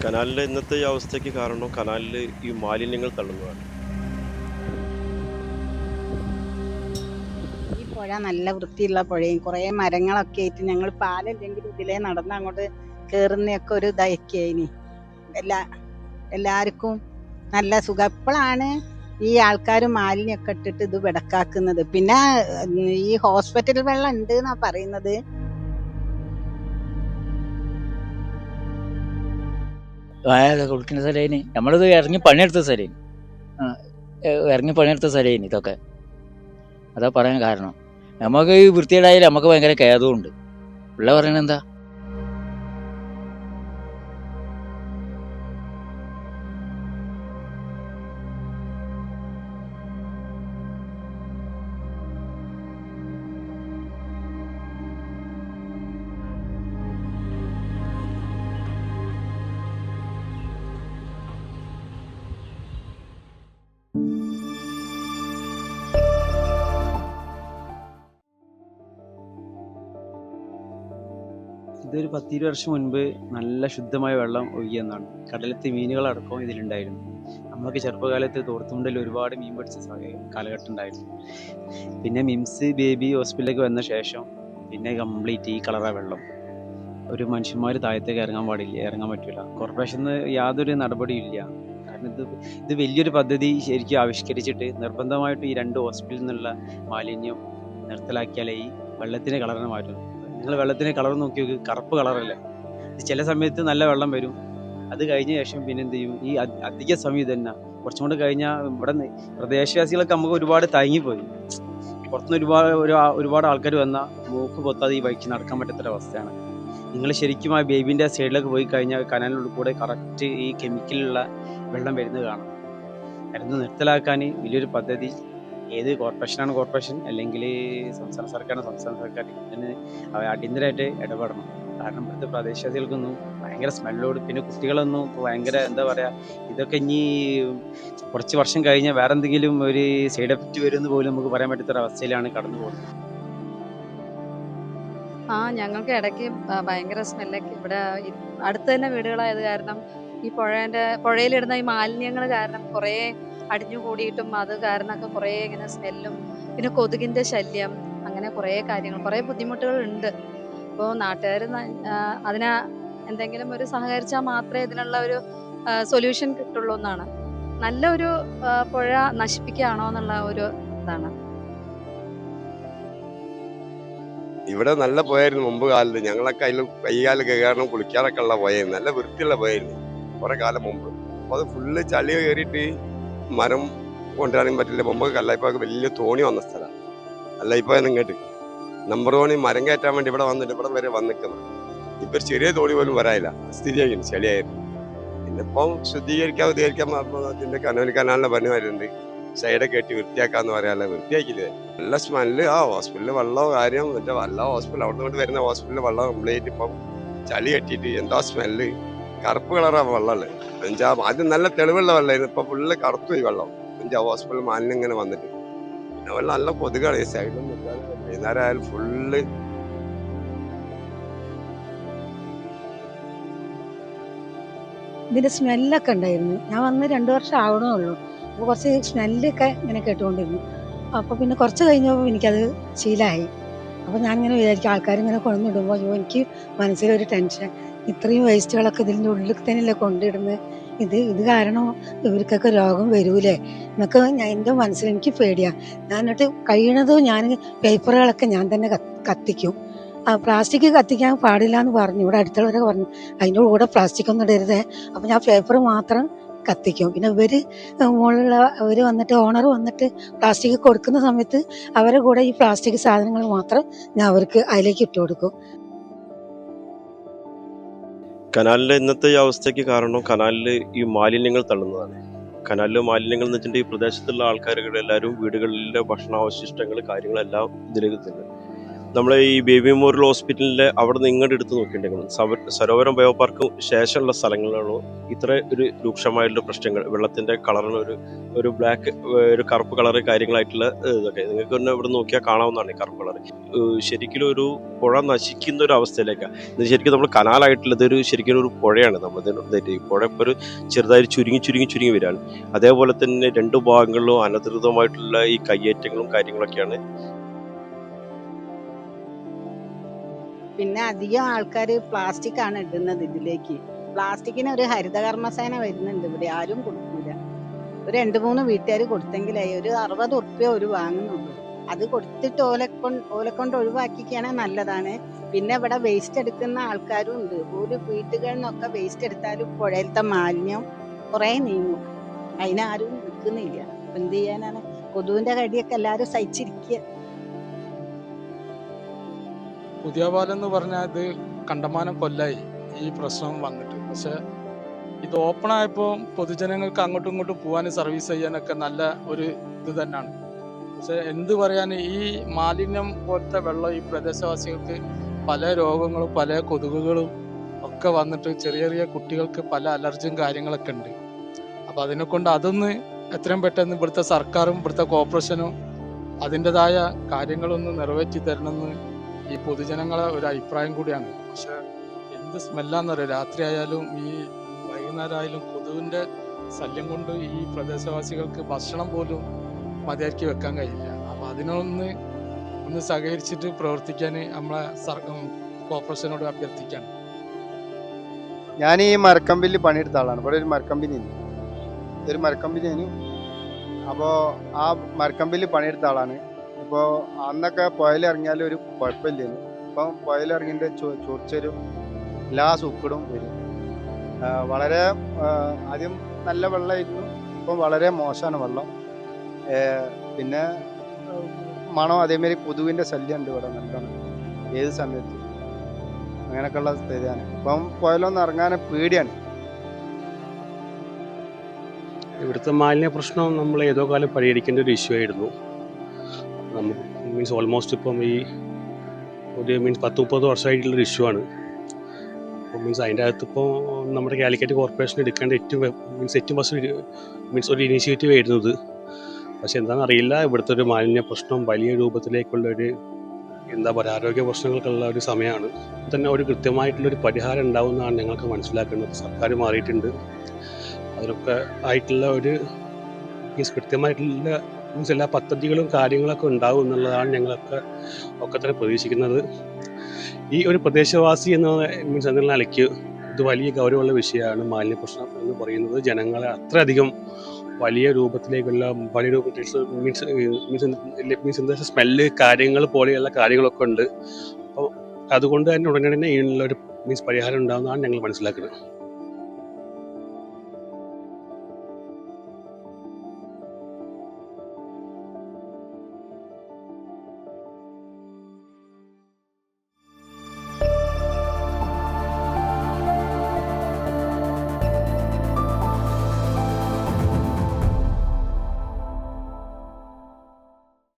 കനാലിലെ ഇന്നത്തെ ഈ അവസ്ഥയ്ക്ക് കാരണം കനാലിൽ ഈ മാലിന്യങ്ങൾ തള്ളുന്നതാണ്. ഈ പുഴ നല്ല വൃത്തിയുള്ള പുഴയും കുറേ മരങ്ങളൊക്കെ ആയിട്ട് ഞങ്ങൾ പാലല്ലെങ്കിൽ ഇതിലേ നടന്ന് അങ്ങോട്ട് കയറുന്നതൊക്കെ ഒരു ഇതാക്കിയേനി. എല്ലാ എല്ലാവർക്കും നല്ല സുഖം. ഇപ്പോഴാണ് ഈ ആൾക്കാർ മാലിന്യമൊക്കെ ഇട്ടിട്ട് ഇത് വെടക്കാക്കുന്നത്. പിന്നെ ഈ ഹോസ്പിറ്റൽ വെള്ളം ഉണ്ട് എന്നാ പറയുന്നത്. കുളിക്കുന്ന സ്ഥലേന് നമ്മളിത് ഇറങ്ങി പണിയെടുത്ത സ്ഥലേന് ഇറങ്ങി പണിയെടുത്ത സ്ഥലേന് ഇതൊക്കെ. അതാ പറയാൻ കാരണം. നമുക്ക് ഈ വൃത്തികേടായാലും നമുക്ക് ഭയങ്കര ഖേദമുണ്ട്. ഉള്ള പറയണ എന്താ, ഇതൊരു 10-20 വർഷം മുൻപ് നല്ല ശുദ്ധമായ വെള്ളം ഒഴുകിയെന്നാണ്. കടലത്തെ മീനുകളടക്കം ഇതിലുണ്ടായിരുന്നു. നമ്മളൊക്കെ ചെറുപ്പകാലത്ത് തോർത്തുമുണ്ടിൽ ഒരുപാട് മീൻ പിടിച്ച കാലഘട്ടം ഉണ്ടായിരുന്നു. പിന്നെ മിംസ് ബേബി ഹോസ്പിറ്റലിലേക്ക് വന്ന ശേഷം പിന്നെ കംപ്ലീറ്റ് ഈ കളറാ വെള്ളം. ഒരു മനുഷ്യന്മാർ താഴത്തേക്ക് ഇറങ്ങാൻ പറ്റില്ല. കോർപ്പറേഷന് യാതൊരു നടപടിയും ഇല്ല. കാരണം ഇത് വലിയൊരു പദ്ധതി ശരിക്കും ആവിഷ്കരിച്ചിട്ട് നിർബന്ധമായിട്ട് ഈ 2 ഹോസ്പിറ്റലിൽ നിന്നുള്ള മാലിന്യം നിർത്തലാക്കിയാലേ ഈ വെള്ളത്തിൻ്റെ കളറിനെ മാറ്റും. നിങ്ങൾ വെള്ളത്തിൻ്റെ കളർ നോക്കി നോക്ക്, കറുപ്പ് കളറല്ലേ. ഇത് ചില സമയത്ത് നല്ല വെള്ളം വരും, അത് കഴിഞ്ഞ ശേഷം പിന്നെ എന്ത് ചെയ്യും, ഈ അധിക സമയം തന്നെ കുറച്ചും കൂടെ കഴിഞ്ഞാൽ ഇവിടെ പ്രദേശവാസികളൊക്കെ നമുക്ക് ഒരുപാട് തയങ്ങിപ്പോയി. പുറത്തുനിന്ന് ഒരുപാട് ആൾക്കാർ വന്നാൽ മൂക്ക് പൊത്താതെ ഈ വഴിക്ക് നടക്കാൻ പറ്റാത്തൊരവസ്ഥയാണ്. നിങ്ങൾ ശരിക്കും ആ ബേബിൻ്റെ സൈഡിലേക്ക് പോയി കഴിഞ്ഞാൽ കനാലിനുള്ളിൽ കൂടെ കറക്റ്റ് ഈ കെമിക്കലുള്ള വെള്ളം വരുന്നത് കാണാം. മരുന്ന് നിർത്തലാക്കാൻ വലിയൊരു പദ്ധതി ഏത് കോർപ്പറേഷനാണ് കോർപ്പറേഷൻ, അല്ലെങ്കിൽ സംസ്ഥാന സർക്കാർ ഇതിന് അടിയന്തരമായിട്ട് ഇടപെടണം. കാരണം ഇവിടുത്തെ പ്രദേശവാസികൾക്കൊന്നും ഭയങ്കര സ്മെല്ലോട്, പിന്നെ കുട്ടികളൊന്നും ഭയങ്കര എന്താ പറയുക, ഇതൊക്കെ ഇനി കുറച്ച് വർഷം കഴിഞ്ഞാൽ വേറെ എന്തെങ്കിലും ഒരു സൈഡ് എഫക്റ്റ് വരുമെന്ന് പോലും നമുക്ക് പറയാൻ പറ്റാത്തൊരവസ്ഥയിലാണ് കടന്നു പോകുന്നത്. ഞങ്ങൾക്ക് ഇടയ്ക്ക് ഭയങ്കര സ്മെല്ലൊക്കെ ഇവിടെ അടുത്ത് തന്നെ വീടുകളായത് കാരണം ഈ പുഴയിലിടുന്ന ഈ മാലിന്യങ്ങൾ കാരണം കുറേ അടിഞ്ഞു കൂടിയിട്ടും അത് കാരണമൊക്കെ കുറേ ഇങ്ങനെ സ്മെല്ലും പിന്നെ കൊതുകിൻ്റെ ശല്യം, അങ്ങനെ കുറേ കാര്യങ്ങൾ, കുറേ ബുദ്ധിമുട്ടുകളുണ്ട്. അപ്പോൾ നാട്ടുകാർ അതിനെ എന്തെങ്കിലും ഒരു സഹകരിച്ചാൽ മാത്രമേ ഇതിനുള്ള ഒരു സൊല്യൂഷൻ കിട്ടുള്ളൂ എന്നാണ്. നല്ലൊരു പുഴ നശിപ്പിക്കുകയാണോ എന്നുള്ള ഒരു ഇതാണ്. ഇവിടെ നല്ല പുഴയായിരുന്നു മുമ്പ് കാലത്ത്. ഞങ്ങളൊക്കെ അതിൽ കൈകാലം കയറാനും കുളിക്കാനൊക്കെ ഉള്ള പുഴയായിരുന്നു. നല്ല വൃത്തിയുള്ള പുഴയായിരുന്നു കുറെ കാലം മുമ്പ്. അപ്പോൾ അത് ഫുള്ള് ചളി കയറിയിട്ട് മരം കൊണ്ടുവരാനും പറ്റില്ല. മുമ്പ് കല്ലായിപ്പൊക്കെ വലിയ തോണി വന്ന സ്ഥലമാണ്. കല്ലായിപ്പോ ഇങ്ങോട്ട് നമ്പർ തോണി മരം കയറ്റാൻ വേണ്ടി ഇവിടെ വന്നിട്ട് ഇവിടെ വരെ വന്നിക്കുന്നത്. ഇപ്പൊ ചെറിയ തോണി പോലും വരാനില്ല സ്ഥിതിയായിരുന്നു, ചളിയായിരുന്നു. പിന്നെ ഇപ്പം ഉദ്ദേശിക്കാൻ അതിന്റെ കനാലിന്റെ പണി വരുന്നുണ്ട്. സൈഡൊക്കെ കെട്ടി വൃത്തിയാക്കാന്ന് പറയാല്ല, വൃത്തിയാക്കില്ലേ. നല്ല സ്മെല്ല്. ഹോസ്പിറ്റലിൽ വെള്ളം കാര്യം മറ്റേ എല്ലാ ഹോസ്പിറ്റൽ അവിടെ നിന്ന് വരുന്ന ഹോസ്പിറ്റലിൽ വെള്ളം കംപ്ലീറ്റ് ഇപ്പം ചളി കെട്ടിയിട്ട് എന്താ സ്മെല്ല്. കറുപ്പ് കളറാണ് വെള്ളമുള്ളത്. ആദ്യം നല്ല തെളിവുള്ള വെള്ളമായിരുന്നു, ഇപ്പൊ ഫുള്ള് കറുത്തു പോയി വെള്ളം. ഹോസ്പിറ്റൽ മാലിന്യം ഇങ്ങനെ വന്നിട്ട് പിന്നെ വെള്ളം നല്ല കൊതുകാണ്. ഈ സൈഡിൽ വൈകുന്നേരം ആയാലും ഫുള്ള് ഇതിന്റെ സ്മെല്ലൊക്കെ ഉണ്ടായിരുന്നു. ഞാൻ വന്ന് 2 വർഷം ആവണേ ഉള്ളൂ. അപ്പോൾ കുറച്ച് സ്മെല്ലൊക്കെ ഇങ്ങനെ കേട്ടുകൊണ്ടിരുന്നു. അപ്പോൾ പിന്നെ കുറച്ച് കഴിഞ്ഞപ്പോൾ എനിക്കത് ശീലമായി. അപ്പോൾ ഞാനിങ്ങനെ വിചാരിക്കും, ആൾക്കാരിങ്ങനെ കൊണ്ടുവന്നിടുമ്പോൾ അയ്യോ എനിക്ക് മനസ്സിലൊരു ടെൻഷൻ, ഇത്രയും വേസ്റ്റുകളൊക്കെ ഇതിൻ്റെ ഉള്ളിൽ തന്നെയല്ലേ കൊണ്ടിടുന്നത്, ഇത് കാരണം ഇവർക്കൊക്കെ രോഗം വരൂലേ എന്നൊക്കെ എൻ്റെ മനസ്സിൽ എനിക്ക് പേടിയാണ്. ഞാൻ എന്നിട്ട് കഴിയണതും ഞാൻ പേപ്പറുകളൊക്കെ ഞാൻ തന്നെ കത്തിക്കും. പ്ലാസ്റ്റിക് കത്തിക്കാൻ പാടില്ല എന്ന് പറഞ്ഞു, ഇവിടെ അടുത്തുള്ളവരൊക്കെ പറഞ്ഞു അതിൻ്റെ കൂടെ പ്ലാസ്റ്റിക് ഒന്നും ഇടരുതേ. അപ്പം ഞാൻ പേപ്പർ മാത്രം കത്തിക്കും. പിന്നെ അവർ വന്നിട്ട് ഓണർ വന്നിട്ട് പ്ലാസ്റ്റിക് കൊടുക്കുന്ന സമയത്ത് അവരുടെ കൂടെ ഈ പ്ലാസ്റ്റിക് സാധനങ്ങൾ മാത്രം ഞാൻ അവർക്ക് അതിലേക്ക് ഇട്ട് കൊടുക്കും. കനാലിലെ ഇന്നത്തെ ഈ അവസ്ഥയ്ക്ക് കാരണം കനാലിൽ ഈ മാലിന്യങ്ങൾ തള്ളുന്നതാണ്. കനാലിലെ മാലിന്യങ്ങൾ എന്ന് വെച്ചിട്ടുണ്ടെങ്കിൽ ഈ പ്രദേശത്തുള്ള ആൾക്കാരുടെ എല്ലാവരും വീടുകളിലെ ഭക്ഷണാവശിഷ്ടങ്ങൾ കാര്യങ്ങളെല്ലാം ഇതിലേക്ക് തന്നെ നമ്മളെ ഈ ബേബി മെമ്മോറിയൽ ഹോസ്പിറ്റലിൻ്റെ അവിടെ നിന്ന് ഇങ്ങോട്ട് എടുത്ത് നോക്കിയിട്ടുണ്ടെങ്കിൽ സരോവരം ബയോ പാർക്ക് ശേഷമുള്ള സ്ഥലങ്ങളിലാണോ ഇത്ര ഒരു രൂക്ഷമായിട്ടുള്ള പ്രശ്നങ്ങൾ, വെള്ളത്തിൻ്റെ കളറിന് ഒരു ബ്ലാക്ക്, ഒരു കറുപ്പ് കളറ് കാര്യങ്ങളായിട്ടുള്ള ഇതൊക്കെ നിങ്ങൾക്ക് തന്നെ ഇവിടെ നോക്കിയാൽ കാണാവുന്നതാണ് ഈ കറുപ്പ് കളർ. ശരിക്കും ഒരു പുഴ നശിക്കുന്ന ഒരു അവസ്ഥയിലേക്കാണ് ഇത്. ശരിക്കും നമ്മൾ കനാലായിട്ടുള്ളത് ശരിക്കും ഒരു പുഴയാണ്. നമ്മൾ ഈ പുഴ ഇപ്പോൾ ഒരു ചെറുതായി ചുരുങ്ങി വരികയാണ്. അതേപോലെ തന്നെ രണ്ട് ഭാഗങ്ങളിലും അനധികൃതമായിട്ടുള്ള ഈ കയ്യേറ്റങ്ങളും കാര്യങ്ങളൊക്കെയാണ്. പിന്നെ അധികം ആൾക്കാർ പ്ലാസ്റ്റിക് ആണ് ഇടുന്നത് ഇതിലേക്ക്. പ്ലാസ്റ്റിക്കിന് ഒരു ഹരിതകർമ്മസേന വരുന്നുണ്ട് ഇവിടെ, ആരും കൊടുക്കൂല. ഒരു 2-3 വീട്ടുകാർ കൊടുത്തെങ്കിലായി. ഒരു 60 ഉറുപ്പ്യ ഒരു വാങ്ങുന്നുള്ളൂ. അത് കൊടുത്തിട്ട് ഓലെക്കൊണ്ട് ഒഴിവാക്കിക്കുകയാണെങ്കിൽ നല്ലതാണ്. പിന്നെ ഇവിടെ വേസ്റ്റ് എടുക്കുന്ന ആൾക്കാരും ഉണ്ട്. ഒരു വീട്ടുകളിൽ നിന്നൊക്കെ വേസ്റ്റ് എടുത്താലും പുഴയിലത്തെ മാലിന്യം കുറേ നീങ്ങും. അതിനാരും നിൽക്കുന്നില്ല. അപ്പം എന്ത് ചെയ്യാനാണ്? കൊതുവിൻ്റെ കടിയൊക്കെ എല്ലാവരും സഹിച്ചിരിക്കുക. പുതിയ പാലം എന്ന് പറഞ്ഞാൽ ഇത് കണ്ടമാനം കൊല്ലായി ഈ പ്രശ്നം വന്നിട്ട്. പക്ഷെ ഇത് ഓപ്പൺ ആയപ്പോൾ പൊതുജനങ്ങൾക്ക് അങ്ങോട്ടും ഇങ്ങോട്ടും പോകാനും സർവീസ് ചെയ്യാനൊക്കെ നല്ല ഒരു ഇത് തന്നെയാണ്. പക്ഷെ എന്ത് പറയാൻ, ഈ മാലിന്യം പോലത്തെ വെള്ളം ഈ പ്രദേശവാസികൾക്ക് പല രോഗങ്ങളും പല കൊതുകുകളും ഒക്കെ വന്നിട്ട് ചെറിയ കുട്ടികൾക്ക് പല അലർജിയും കാര്യങ്ങളൊക്കെ ഉണ്ട്. അപ്പം അതിനെക്കൊണ്ട് അതൊന്ന് എത്രയും പെട്ടെന്ന് ഇവിടുത്തെ സർക്കാരും ഇവിടുത്തെ കോർപ്പറേഷനും അതിൻ്റെതായ കാര്യങ്ങളൊന്ന് നിറവേറ്റി തരണമെന്ന് ഈ പൊതുജനങ്ങളെ ഒരു അഭിപ്രായം കൂടിയാണ്. പക്ഷെ എന്ത് സ്മെല്ലാന്നറിയാം, രാത്രി ആയാലും ഈ വൈകുന്നേരം ആയാലും കൊതുവിൻ്റെ ശല്യം കൊണ്ട് ഈ പ്രദേശവാസികൾക്ക് ഭക്ഷണം പോലും മതിയാക്കി വെക്കാൻ കഴിയില്ല. അപ്പം അതിനൊന്ന് സഹകരിച്ചിട്ട് പ്രവർത്തിക്കാൻ നമ്മളെ കോർപ്പറേഷനോട് അഭ്യർത്ഥിക്കാണ്. ഞാൻ ഈ മരക്കമ്പിൽ പണിയെടുത്ത ആളാണ്. ഇവിടെ ഒരു മരക്കമ്പനിയാണ്. ഇതൊരു മരക്കമ്പനിയാണ്. അപ്പോൾ ആ മരക്കമ്പിൽ പണിയെടുത്ത ആളാണ്. ഇപ്പോൾ അന്നൊക്കെ പുഴയിലിറങ്ങിയാൽ ഒരു കുഴപ്പമില്ലായിരുന്നു. ഇപ്പം പുഴയിലിറങ്ങിൻ്റെ ചോർച്ചരും എല്ലാ സൂക്കടും വരും. വളരെ ആദ്യം നല്ല വെള്ളമായിരുന്നു, ഇപ്പം വളരെ മോശമാണ് വെള്ളം. പിന്നെ മണം, അതേമാതിരി കൊതുവിൻ്റെ ശല്യം ഉണ്ട് ഇവിടെ നല്ലോണം ഏത് സമയത്തും. അങ്ങനെയൊക്കെയുള്ള സ്ഥിതിയാണ്. ഇപ്പം പുഴയിലൊന്നും ഇറങ്ങാൻ പേടിയാണ്. ഇവിടുത്തെ മാലിന്യ പ്രശ്നം നമ്മൾ ഏതോ കാലം പരിഹരിക്കേണ്ട ഒരു ഇഷ്യൂ ആയിരുന്നു. മീൻസ് ഓൾമോസ്റ്റ് ഇപ്പം ഈ ഒരു 10-30 വർഷമായിട്ടുള്ളൊരു ഇഷ്യൂ ആണ്. അപ്പോൾ മീൻസ് അതിൻ്റെ അകത്ത് ഇപ്പോൾ നമ്മുടെ കാലിക്കറ്റ് കോർപ്പറേഷൻ എടുക്കേണ്ട ഏറ്റവും ഫസ്റ്റ് ഒരു ഇനീഷ്യേറ്റീവ് ആയിരുന്നത്. പക്ഷെ എന്താണെന്ന് അറിയില്ല, ഇവിടുത്തെ ഒരു മാലിന്യ പ്രശ്നം വലിയ രൂപത്തിലേക്കുള്ളൊരു ആരോഗ്യ പ്രശ്നങ്ങൾക്കുള്ള ഒരു സമയമാണ്. തന്നെ ഒരു കൃത്യമായിട്ടുള്ളൊരു പരിഹാരം ഉണ്ടാവുമെന്നാണ് ഞങ്ങൾക്ക് മനസ്സിലാക്കുന്നത്. സർക്കാർ മാറിയിട്ടുണ്ട്. അതിനൊക്കെ ആയിട്ടുള്ള ഒരു കൃത്യമായിട്ടുള്ള എല്ലാ പദ്ധതികളും കാര്യങ്ങളൊക്കെ ഉണ്ടാവും എന്നുള്ളതാണ് ഞങ്ങളൊക്കെ തന്നെ പ്രതീക്ഷിക്കുന്നത്. ഈ ഒരു പ്രദേശവാസി എന്നുള്ള നിലയ്ക്ക് ഇത് വലിയ ഗൗരവമുള്ള വിഷയമാണ്. മാലിന്യ പ്രശ്നം എന്ന് പറയുന്നത് ജനങ്ങളെ അത്രയധികം വലിയ രൂപത്തിലേക്കുള്ള മീൻസ് സ്മെല്ല് കാര്യങ്ങൾ പോലെയുള്ള കാര്യങ്ങളൊക്കെ ഉണ്ട്. അപ്പോൾ അതുകൊണ്ട് തന്നെ ഉടനെ ഇതിനുള്ള ഒരു പരിഹാരം ഉണ്ടാകുന്നതാണ് ഞങ്ങൾ മനസ്സിലാക്കുന്നത്.